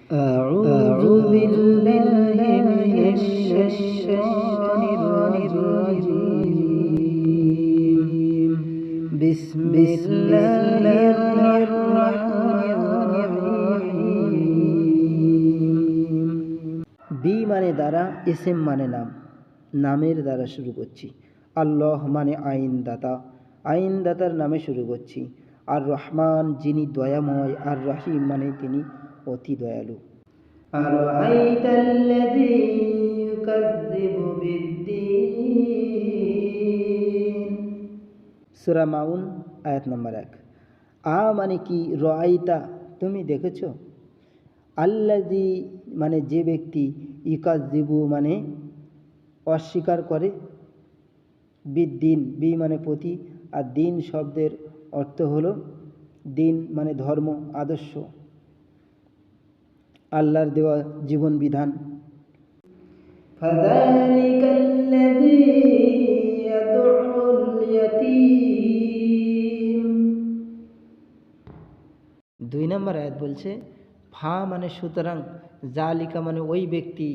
أعوذ بالله من الشيطان الرجيم بسم الله الرحمن الرحيم B মানে দ্বারা, ইসম মানে নাম, নামের দ্বারা শুরু করছি। আল্লাহ মানে আইনদাতা, আইনদাতার নামে শুরু করছি। আর রহমান যিনি দয়াময়, আর রহিম মানে তিনি অতি দয়ালু। আরাআইতাল্লাযী ইউকাযযিবু বিদ্দীন। সূরা মাউন আয়াত নম্বর 1। আ মানে কি, রাআইতা তুমি দেখেছো, আল্লাযী মানে যে ব্যক্তি, ইউকাযযিবু মানে অস্বীকার করে, বিদ্দিন বি মানে প্রতি, আর দিন শব্দের অর্থ হলো দিন মানে ধর্ম, আদর্শ, আল্লাহর দেওয়া জীবন বিধান। ফাযালিকাল্লাযী ইয়াদউল ইয়াতীম। 2 নম্বর আয়াত বলছে ফা মানে সুতরাং, জালিকা মানে ওই ব্যক্তি,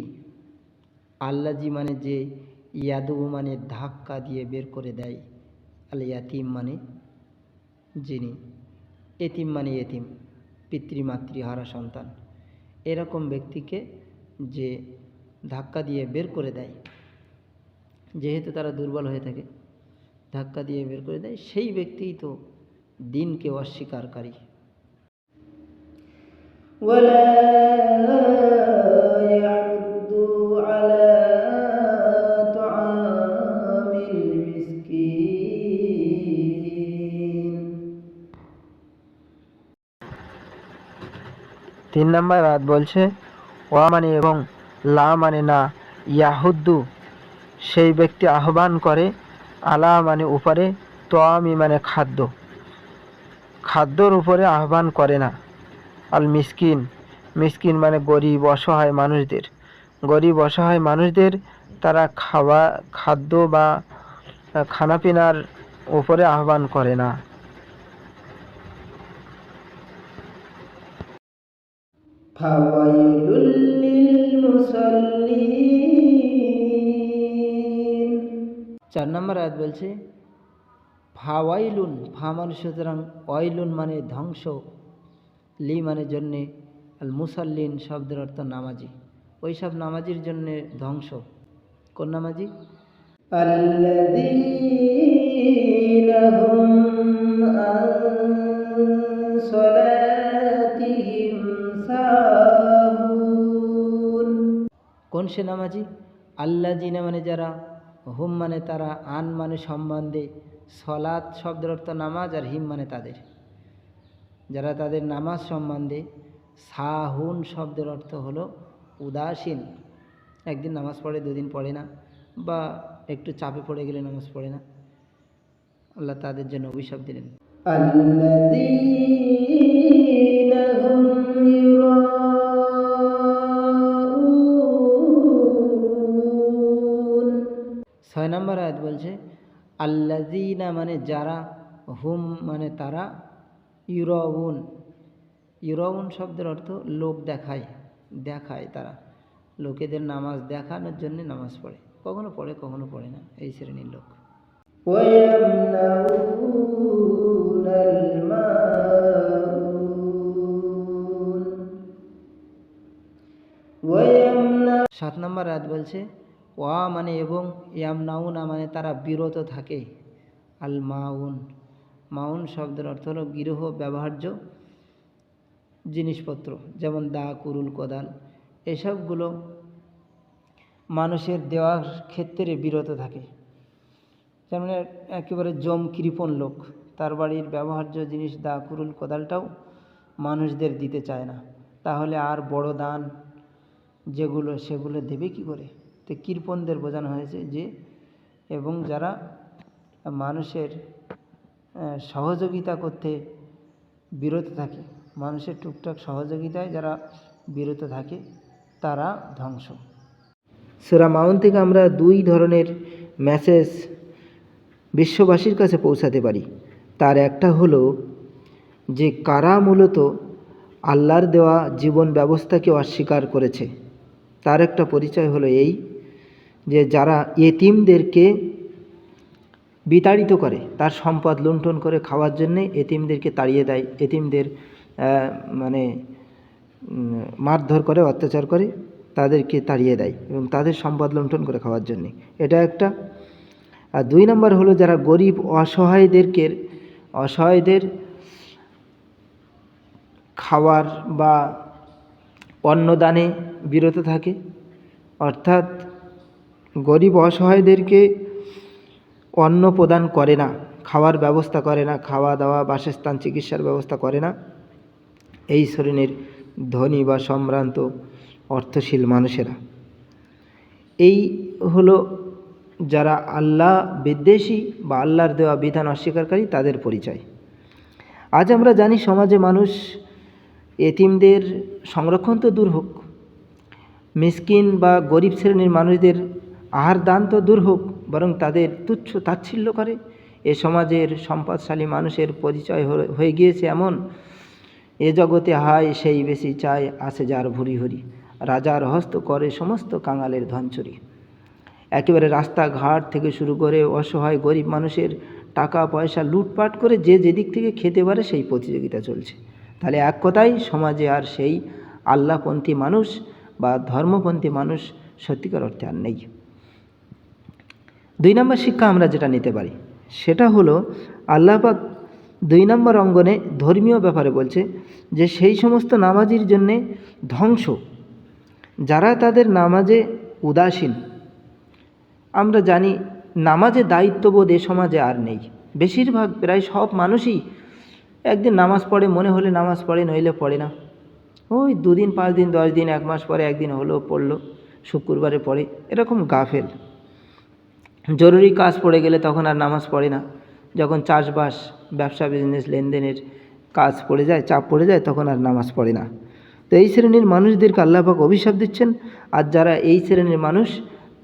আল্লাজি মানে যে, ইয়াদু মানে ধাক্কা দিয়ে বের করে দেয়, আল ইয়াতিম মানে যিনি, এতিম মানে এতিম, পিতৃমাতৃহারা সন্তান, এরকম ব্যক্তিকে যে ধাক্কা দিয়ে বের করে দেয়, যেহেতু তারা দুর্বল হয়ে থাকে, ধাক্কা দিয়ে বের করে দেয়, সেই ব্যক্তিই তো দিনকে অস্বীকারী। ওয়ালা ইয়াহুদ্দু আলা তুআমিল মিসকিন। 3 নম্বর আয়াত বলছে ওয়া মানে এবং, লা মানে না, ইয়াহুদ্দু সেই ব্যক্তি আহ্বান করে, আলা মানে উপরে, তোয়ামি মানে খাদ্য, খাদ্যর উপরে আহ্বান করে না। আল মিসকিন, মিসকিন মানে গরিব অসহায় মানুষদের, গরিব অসহায় মানুষদের তারা খাদ্য বা খানাপিনার উপরে আহ্বান করে না। ফাওয়াইলুল লিল মুসাল্লিন। 4 নম্বর আয়াত বলছে ফাওয়াইলুন, ফা মানে সুতরাং, ওয়াইলুন মানে ধ্বংস, লি মানে জন্যে, আল মুসাল্লিন শব্দের অর্থ নামাজি, ওই সব নামাজির জন্যে ধ্বংস। কোন নামাজি? আল্লাযীনা হুম আন সালাতিহিম সাহুন। কোন সে নামাজি? আল্লাযীনা মানে যারা, হুম মানে তারা, আন মানে সম্বন্ধে, সলাত শব্দের অর্থ নামাজ, আর হিম মানে তাদের, যারা তাদের নামাজ সম্বন্ধে, সাহুন শব্দের অর্থ হলো উদাসীন, একদিন নামাজ পড়ে, দুদিন পড়ে না, বা একটু চাপে পড়ে গেলে নামাজ পড়ে না, আল্লাহ তাদের জন্য অভিশাপ দিলেন। আল্লাযীনা হুম ইউরাউন। 6 নম্বর আয়াত বলছে আল্লাযীনা মানে যারা, হুম মানে তারা, ইউরাউন, ইউরাউন শব্দের অর্থ লোক দেখায়, দেখায় তারা, লোকেদের নামাজ দেখানোর জন্য নামাজ পড়ে, কখনো পড়ে কখনো পড়ে না, এই শ্রেণীর লোক। ওয়ায়ামনাউনাল মাউন। 7 নম্বর আয়াত বলছে ওয়া মানে এবং, ইয়ামনাউনা মানে তারা বিরত থাকে, আল মাউন, মাউন শব্দের অর্থ হলো গৃহ ব্যবহার্য জিনিসপত্র, যেমন দা, কুরুল, কোদাল, এসবগুলো মানুষের দেওয়ার ক্ষেত্রে বিরত থাকে। যেমন একেবারে জম কৃপণ লোক, তার বাড়ির ব্যবহার্য জিনিস দা, কুরুল, কোদালটাও মানুষদের দিতে চায় না, তাহলে আর বড় দান যেগুলো সেগুলো দেবে কি করে? তো কৃপণদের বোঝানো হয়েছে যে, এবং যারা মানুষের সহযোগিতা করতে বিরত থাকে, মানুষের টুকটাক সহযোগিতায় যারা বিরত থাকে, তারা ধ্বংস। সূরা মাউন থেকে আমরা 2 ধরনের মেসেজ বিশ্ববাসীর কাছে পৌঁছাতে পারি। তার একটা হলো যে কারা মূলত আল্লাহর দেওয়া জীবন ব্যবস্থাকে অস্বীকার করেছে, তার একটা পরিচয় হলো এই যে যারা এতিমদেরকে বিতাড়িত করে, তার সম্পদ লুণ্ঠন করে খাওয়ার জন্যে এতিমদেরকে তাড়িয়ে দেয়, এতিমদের মানে মারধর করে, অত্যাচার করে, তাদেরকে তাড়িয়ে দেয় এবং তাদের সম্পদ লুণ্ঠন করে খাওয়ার জন্যে, এটা একটা। আর 2 নম্বর হলো যারা গরিব অসহায়দের খাওয়ার বা অন্নদানে বিরত থাকে, অর্থাৎ গরিব অসহায়দেরকে অন্ন প্রদান করে না, খাওয়ার ব্যবস্থা করে না, খাওয়া দাওয়া, বাসস্থান, চিকিৎসার ব্যবস্থা করে না, এই শ্রেণীর ধনী বা সম্ভ্রান্ত অর্থশীল মানুষেরা। এই হলো যারা আল্লাহ বিদ্বেষী বা আল্লাহর দেওয়া বিধান অস্বীকারী, তাদের পরিচয়। আজ আমরা জানি সমাজে মানুষ এতিমদের সংরক্ষণ তো দূর হোক, মিসকিন বা গরিব শ্রেণীর মানুষদের আহার দান তো দূর হোক, বরং তাদের তুচ্ছ তাচ্ছিল্য করে। এ সমাজের সম্পদশালী মানুষের পরিচয় হয়ে গিয়েছে এমন, এ জগতে হায় সেই বেশি চায়, আসে যার ভুরি হরি, রাজার হস্ত করে সমস্ত কাঙালের ধন চুরি। একেবারে রাস্তাঘাট থেকে শুরু করে অসহায় গরিব মানুষের টাকা পয়সা লুটপাট করে যে যেদিক থেকে খেতে পারে সেই প্রতিযোগিতা চলছে। তাহলে এক কথায় সমাজে আর সেই আল্লাহপন্থী মানুষ বা ধর্মপন্থী মানুষ সত্যিকার অর্থে আর নেই। 2 নম্বর শিক্ষা আমরা যেটা নিতে পারি সেটা হলো, আল্লাহ পাক 2 নম্বর অঙ্গনে ধর্মীয় ব্যাপারে বলছে যে সেই সমস্ত নামাজির জন্যে ধ্বংস যারা তাদের নামাজে উদাসীন। আমরা জানি নামাজে দায়িত্ববোধ এ সমাজে আর নেই। বেশিরভাগ প্রায় সব মানুষই একদিন নামাজ পড়ে, মনে হলে নামাজ পড়ে, নইলে পড়ে না। ওই 2 দিন 5 দিন 10 দিন 1 মাস পরে একদিন হলো পড়লো, শুক্রবারে পড়ে, এরকম গাফেল। জরুরি কাজ পড়ে গেলে তখন আর নামাজ পড়ে না। যখন চাষবাস, ব্যবসা, বিজনেস, লেনদেনের কাজ পড়ে যায়, চাপ পড়ে যায়, তখন আর নামাজ পড়ে না। তো এই শ্রেণীর মানুষদেরকে আল্লাহ পাক অভিশাপ দিচ্ছেন। আর যারা এই শ্রেণীর মানুষ,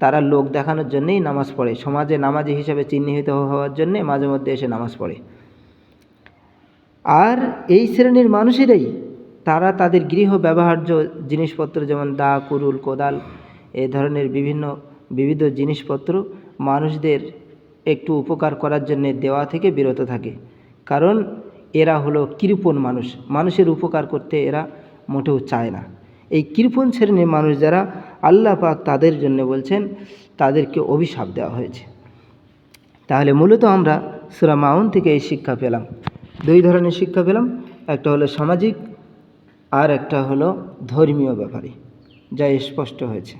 তারা লোক দেখানোর জন্যেই নামাজ পড়ে, সমাজে নামাজি হিসাবে চিহ্নিত হওয়ার জন্যে মাঝে মধ্যে এসে নামাজ পড়ে। আর এই শ্রেণীর মানুষেরাই তারা তাদের গৃহ ব্যবহার্য জিনিসপত্র, যেমন দা, কুরুল, কোদাল, এ ধরনের বিবিধ জিনিসপত্র মানুষদের একটু উপকার করার জন্য দেওয়া থেকে বিরত থাকে। কারণ এরা হলো কৃপণ মানুষ, মানুষের উপকার করতে এরা মোটেও চায় না। এই কৃপণ শ্রেণীর মানুষ যারা, আল্লাহ পাক তাদের জন্য বলছেন তাদেরকে অভিশাপ দেওয়া হয়েছে। তাহলে মূলত আমরা সূরা মাউন থেকে এই শিক্ষা পেলাম, 2 ধরনের শিক্ষা পেলাম, একটা হলো সামাজিক আর একটা হলো ধর্মীয় ব্যাপারে, যা স্পষ্ট হয়েছে।